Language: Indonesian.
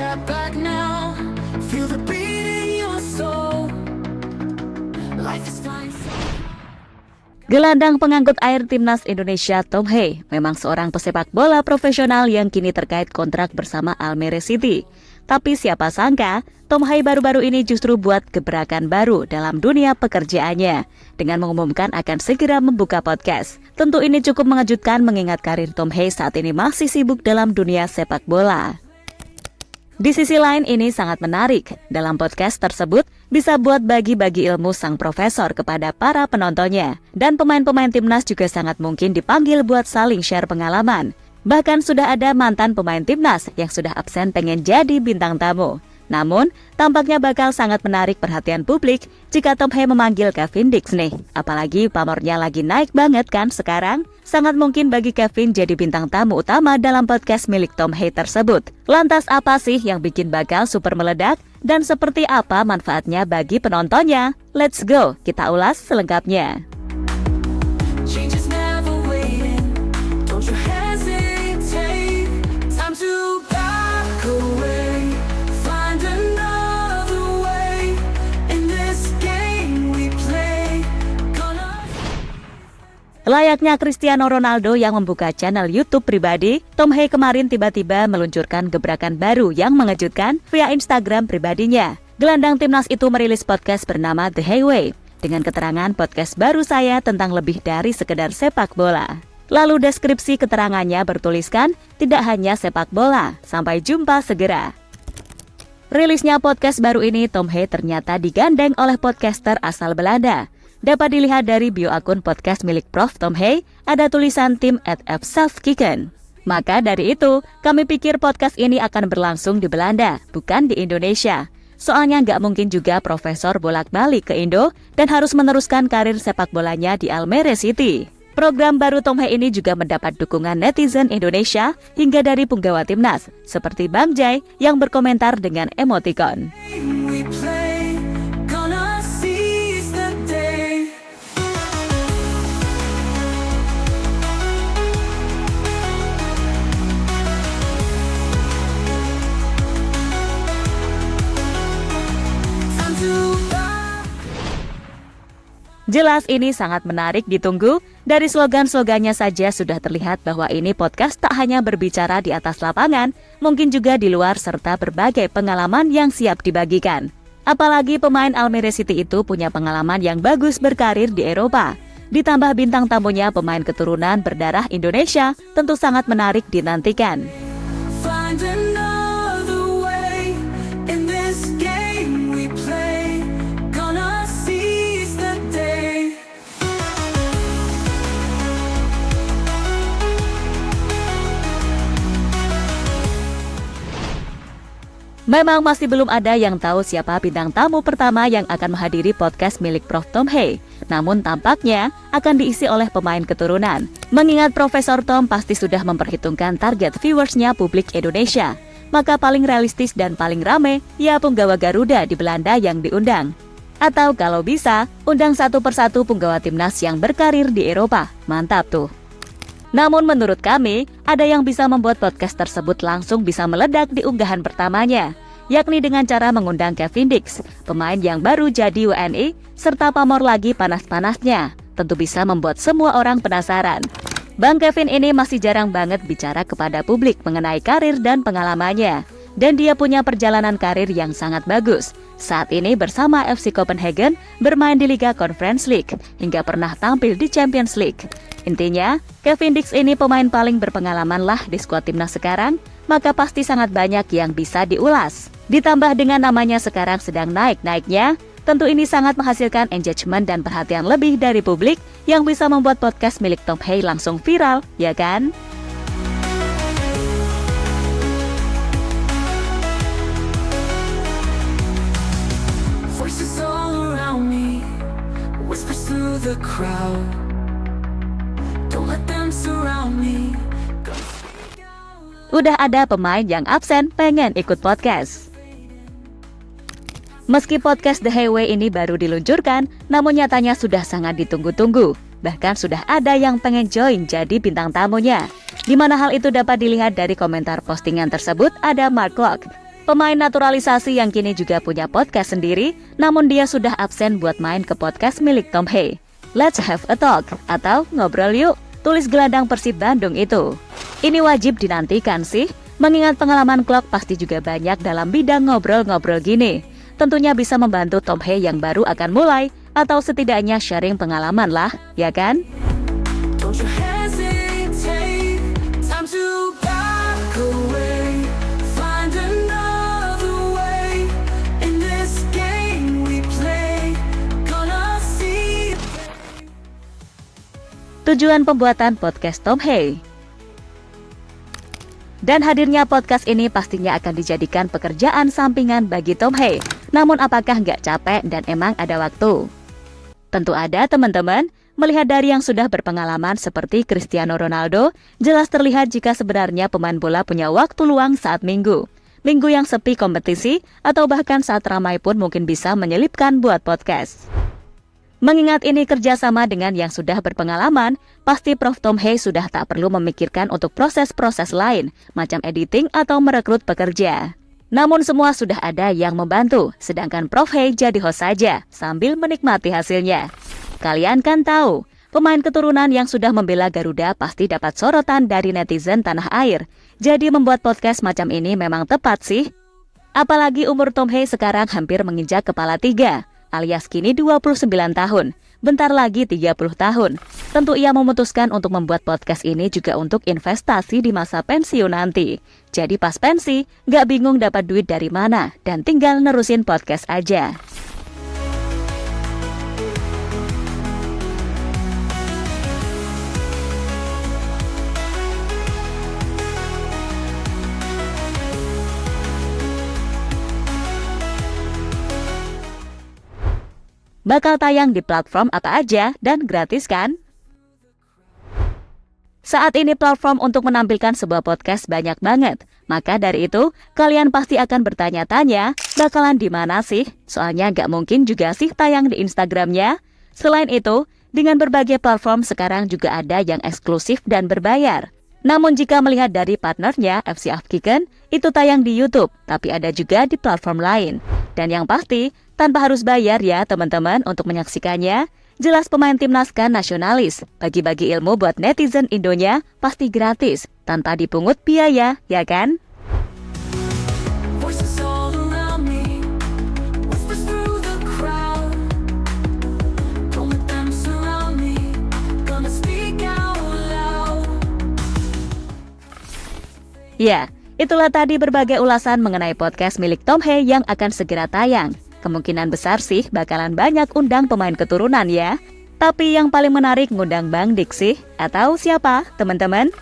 step back now. Feel the beat in your soul. Life is flying so. Gelandang pengangkut air timnas Indonesia Tom Hee memang seorang pesepak bola profesional yang kini terkait kontrak bersama Almere City. Tapi siapa sangka, Tom Hee baru-baru ini justru buat gebrakan baru dalam dunia pekerjaannya dengan mengumumkan akan segera membuka podcast. Tentu ini cukup mengejutkan mengingat karir Tom Hee saat ini masih sibuk dalam dunia sepak bola. Di sisi lain ini sangat menarik. Dalam podcast tersebut bisa buat bagi-bagi ilmu sang profesor kepada para penontonnya. Dan pemain-pemain timnas juga sangat mungkin dipanggil buat saling share pengalaman. Bahkan sudah ada mantan pemain timnas yang sudah absen pengen jadi bintang tamu. Namun, tampaknya bakal sangat menarik perhatian publik jika Tom Hee memanggil Kevin Dix nih. Apalagi pamornya lagi naik banget kan sekarang. Sangat mungkin bagi Kevin jadi bintang tamu utama dalam podcast milik Tom Hee tersebut. Lantas apa sih yang bikin bakal super meledak? Dan seperti apa manfaatnya bagi penontonnya? Let's go, kita ulas selengkapnya. Change is never waiting. Don't you hesitate. Time to back away. Find another way. In this game we play. Layaknya Cristiano Ronaldo yang membuka channel YouTube pribadi, Tom Hee kemarin tiba-tiba meluncurkan gebrakan baru yang mengejutkan via Instagram pribadinya. Gelandang timnas itu merilis podcast bernama The Hee Way, dengan keterangan podcast baru saya tentang lebih dari sekedar sepak bola. Lalu deskripsi keterangannya bertuliskan, tidak hanya sepak bola, sampai jumpa segera. Rilisnya podcast baru ini, Tom Hee ternyata digandeng oleh podcaster asal Belanda. Dapat dilihat dari bio akun podcast milik Prof. Tom Hee, ada tulisan tim @fsafkiken. Maka dari itu, kami pikir podcast ini akan berlangsung di Belanda, bukan di Indonesia. Soalnya nggak mungkin juga profesor bolak-balik ke Indo dan harus meneruskan karir sepak bolanya di Almere City. Program baru Tom Hee ini juga mendapat dukungan netizen Indonesia hingga dari punggawa timnas, seperti Bang Jai yang berkomentar dengan emoticon. We play. Gonna seize the day. Time to back. Jelas ini sangat menarik ditunggu. Dari slogan-slogannya saja sudah terlihat bahwa ini podcast tak hanya berbicara di atas lapangan, mungkin juga di luar serta berbagai pengalaman yang siap dibagikan. Apalagi pemain Almere City itu punya pengalaman yang bagus berkarir di Eropa. Ditambah bintang tamunya pemain keturunan berdarah Indonesia, tentu sangat menarik dinantikan. Find another way. In this game we play. Gonna seize the day. Memang masih belum ada yang tahu siapa bintang tamu pertama yang akan menghadiri podcast milik Prof. Tom Hee. Namun tampaknya akan diisi oleh pemain keturunan. Mengingat Profesor Tom pasti sudah memperhitungkan target viewersnya publik Indonesia. Maka paling realistis dan paling rame, ya punggawa Garuda di Belanda yang diundang. Atau kalau bisa, undang satu persatu punggawa timnas yang berkarir di Eropa. Mantap tuh. Namun menurut kami, ada yang bisa membuat podcast tersebut langsung bisa meledak di unggahan pertamanya, yakni dengan cara mengundang Kevin Dix, pemain yang baru jadi WNI, serta pamor lagi panas-panasnya. Tentu bisa membuat semua orang penasaran. Bang Kevin ini masih jarang banget bicara kepada publik mengenai karir dan pengalamannya. Dan dia punya perjalanan karir yang sangat bagus. Saat ini bersama FC Copenhagen bermain di Liga Conference League, hingga pernah tampil di Champions League. Intinya, Kevin Dix ini pemain paling berpengalaman lah di skuad timnas sekarang, maka pasti sangat banyak yang bisa diulas. Ditambah dengan namanya sekarang sedang naik-naiknya, tentu ini sangat menghasilkan engagement dan perhatian lebih dari publik yang bisa membuat podcast milik Tom Hee langsung viral, ya kan? Voices all around me, whispers through the crowd. Don't let them surround me. Udah ada pemain yang absen pengen ikut podcast. Meski podcast The Hee Way ini baru diluncurkan, namun nyatanya sudah sangat ditunggu-tunggu. Bahkan sudah ada yang pengen join jadi bintang tamunya. Di mana hal itu dapat dilihat dari komentar postingan tersebut ada Mark Locke. Pemain naturalisasi yang kini juga punya podcast sendiri, namun dia sudah absen buat main ke podcast milik Tom Hey. Let's have a talk, atau ngobrol yuk, tulis gelandang Persib Bandung itu. Ini wajib dinantikan sih, mengingat pengalaman Klok pasti juga banyak dalam bidang ngobrol-ngobrol gini. Tentunya bisa membantu Tom Hey yang baru akan mulai, atau setidaknya sharing pengalaman lah, ya kan? Don't you hesitate, time to back away, find another way, in this game we play, gonna see. Tujuan pembuatan podcast Tom Hey. Dan hadirnya podcast ini pastinya akan dijadikan pekerjaan sampingan bagi Tom Hey. Namun apakah nggak capek dan emang ada waktu? Tentu ada teman-teman. Melihat dari yang sudah berpengalaman seperti Cristiano Ronaldo, jelas terlihat jika sebenarnya pemain bola punya waktu luang saat minggu. Minggu yang sepi kompetisi atau bahkan saat ramai pun mungkin bisa menyelipkan buat podcast. Mengingat ini kerjasama dengan yang sudah berpengalaman, pasti Prof. Tom Hey sudah tak perlu memikirkan untuk proses-proses lain, macam editing atau merekrut pekerja. Namun semua sudah ada yang membantu, sedangkan Prof. Hey jadi host saja, sambil menikmati hasilnya. Kalian kan tahu, pemain keturunan yang sudah membela Garuda pasti dapat sorotan dari netizen tanah air. Jadi membuat podcast macam ini memang tepat sih. Apalagi umur Tom Hey sekarang hampir menginjak kepala 3, alias kini 29 tahun, bentar lagi 30 tahun. Tentu ia memutuskan untuk membuat podcast ini juga untuk investasi di masa pensiun nanti. Jadi pas pensi, gak bingung dapat duit dari mana, dan tinggal nerusin podcast aja. Bakal tayang di platform apa aja dan gratis kan? Saat ini platform untuk menampilkan sebuah podcast banyak banget. Maka dari itu, kalian pasti akan bertanya-tanya, bakalan di mana sih? Soalnya gak mungkin juga sih tayang di Instagramnya. Selain itu, dengan berbagai platform sekarang juga ada yang eksklusif dan berbayar. Namun jika melihat dari partnernya, FC Afkiken, itu tayang di YouTube, tapi ada juga di platform lain. Dan yang pasti, tanpa harus bayar ya teman-teman untuk menyaksikannya. Jelas pemain timnas kan nasionalis, bagi-bagi ilmu buat netizen Indonya pasti gratis, tanpa dipungut biaya, ya kan? Voices all around me, whispers through the crowd. Don't let them surround me, gonna speak out loud. Ya, itulah tadi berbagai ulasan mengenai podcast milik Tom Hey yang akan segera tayang. Kemungkinan besar sih bakalan banyak undang pemain keturunan ya. Tapi yang paling menarik ngundang Bang Dik sih. Atau siapa teman-teman?